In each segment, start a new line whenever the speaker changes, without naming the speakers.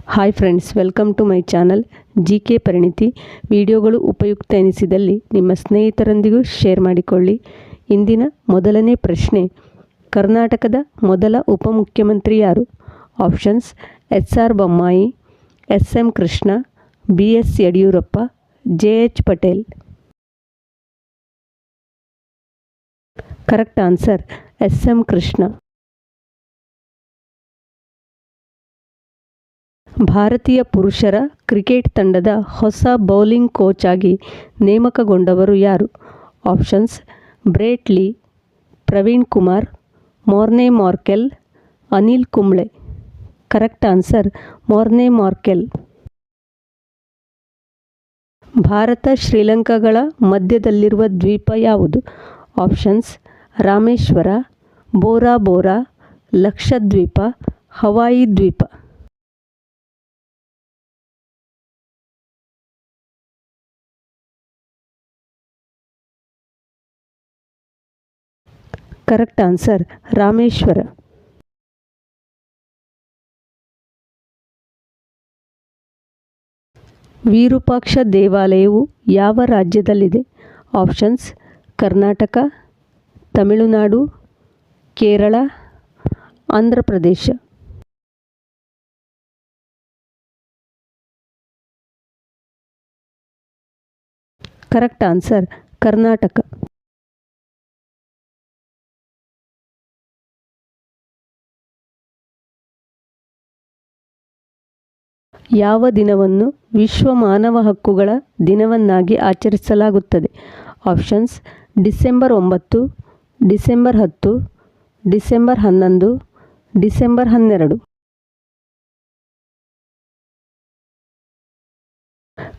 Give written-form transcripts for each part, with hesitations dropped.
Hi friends, welcome to my channel GK Pariniti. ವಿಡಿಯೋಗಳು ಉಪಯುಕ್ತ ಎನಿಸಿದಲ್ಲಿ ನಿಮ್ಮ ಸ್ನೇಹಿತರೊಂದಿಗೂ ಶೇರ್ ಮಾಡಿಕೊಳ್ಳಿ. ಇಂದಿನ ಮೊದಲನೇ ಪ್ರಶ್ನೆ, ಕರ್ನಾಟಕದ ಮೊದಲ ಉಪಮುಖ್ಯಮಂತ್ರಿ ಯಾರು? Options: S R. Bommai, S M. Krishna, B S. Yediyurappa, J H. Patel. Correct answer S M. Krishna. ಭಾರತೀಯ ಪುರುಷರ ಕ್ರಿಕೆಟ್ ತಂಡದ ಹೊಸ ಬೌಲಿಂಗ್ ಕೋಚ್ ಆಗಿ ನೇಮಕಗೊಂಡವರು ಯಾರು? Options: Brett Lee, Praveen Kumar, Morne Morkel, Anil Kumble. Correct answer Morne Morkel. ಭಾರತ ಶ್ರೀಲಂಕಾಗಳ ಮಧ್ಯದಲ್ಲಿರುವ ದ್ವೀಪ ಯಾವುದು? Options: Rameshwara, Bora Bora, Lakshadweep, Hawaii ದ್ವೀಪ. Correct answer Rameshwara. ವಿರೂಪಾಕ್ಷ ದೇವಾಲಯವು ಯಾವ ರಾಜ್ಯದಲ್ಲಿದೆ? Options: Karnataka, Tamil Nadu, Kerala, Andhra Pradesh. Correct answer Karnataka. ಯಾವ ದಿನವನ್ನು ವಿಶ್ವ ಮಾನವ ಹಕ್ಕುಗಳ ದಿನವನ್ನಾಗಿ ಆಚರಿಸಲಾಗುತ್ತದೆ? Options: December 9, December 10, December 11, December 12.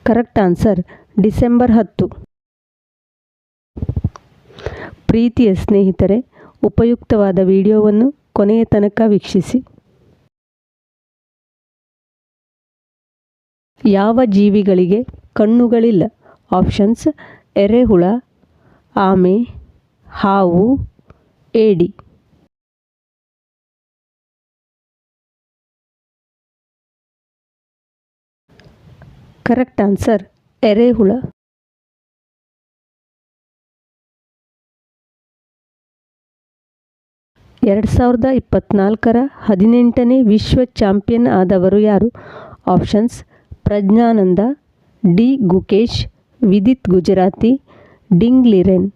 Correct answer December 10. ಪ್ರೀತಿಯ ಸ್ನೇಹಿತರೆ, ಉಪಯುಕ್ತವಾದ ವಿಡಿಯೋವನ್ನು ಕೊನೆಯ ತನಕ ವೀಕ್ಷಿಸಿ. ಯಾವ ಜೀವಿಗಳಿಗೆ ಕಣ್ಣುಗಳಿಲ್ಲ? ಆಪ್ಷನ್ಸ್: ಎರೆಹುಳ, ಆಮೆ, ಹಾವು, ಏಡಿ. ಕರೆಕ್ಟ್ ಆನ್ಸರ್ ಎರೆಹುಳ. ಎರಡು 2024ರ 18ನೇ ವಿಶ್ವ ಚಾಂಪಿಯನ್ ಆದವರು ಯಾರು? Options: Praggnanandhaa, D. Gukesh, Vidit Gujrathi, Ding Liren.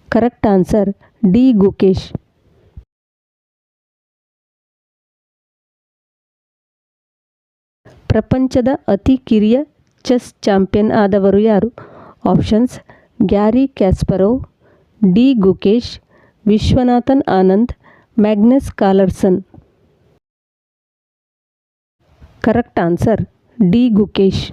Correct answer D. Gukesh. ಪ್ರಪಂಚದ ಅತಿ ಕಿರಿಯ ಚೆಸ್ ಚಾಂಪಿಯನ್ ಆದವರು ಯಾರು? Options: Garry Kasparov, D. Gukesh, Viswanathan Anand, Magnus Carlsen. Correct answer D. Gukesh.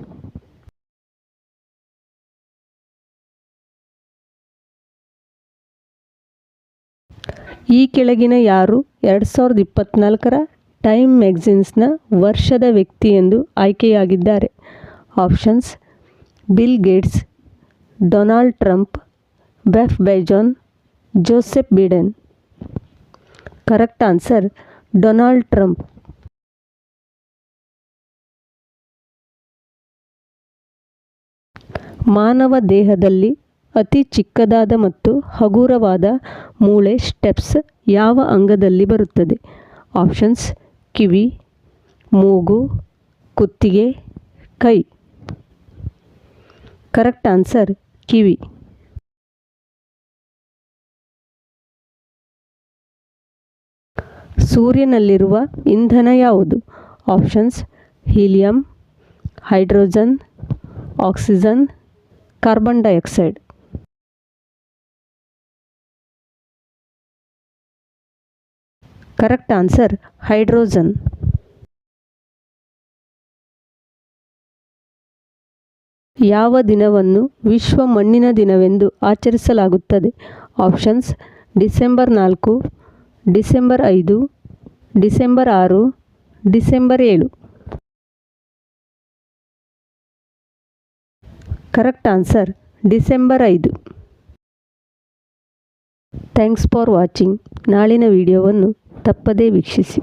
ಈ ಕೆಳಗಿನ ಯಾರು 2024ರ ಟೈಮ್ ಮ್ಯಾಗಝಿನ್ಸ್ನ ವರ್ಷದ ವ್ಯಕ್ತಿ ಎಂದು ಆಯ್ಕೆಯಾಗಿದ್ದಾರೆ? Options: Bill Gates, Donald Trump, Jeff Bezos, Joseph Biden. Correct answer Donald Trump. ಮಾನವ ದೇಹದಲ್ಲಿ ಅತಿ ಚಿಕ್ಕದಾದ ಮತ್ತು ಹಗುರವಾದ ಮೂಳೆ ಸ್ಟೆಪ್ಸ್ ಯಾವ ಅಂಗದಲ್ಲಿ ಬರುತ್ತದೆ? ಆಪ್ಷನ್ಸ್: ಕಿವಿ, ಮೂಗು, ಕುತ್ತಿಗೆ, ಕೈ. ಕರೆಕ್ಟ್ ಆನ್ಸರ್ ಕಿವಿ. ಸೂರ್ಯನಲ್ಲಿರುವ ಇಂಧನ ಯಾವುದು? Options: helium, hydrogen, oxygen, carbon dioxide. Correct answer hydrogen. ಯಾವ ದಿನವನ್ನು ವಿಶ್ವ ಮಣ್ಣಿನ ದಿನವೆಂದು ಆಚರಿಸಲಾಗುತ್ತದೆ? Options: December 4, December 5, December 6, December 7. Correct answer December 5. Thanks for watching. ನಾಳಿನ ವಿಡಿಯೋವನ್ನು ತಪ್ಪದೇ ವೀಕ್ಷಿಸಿ.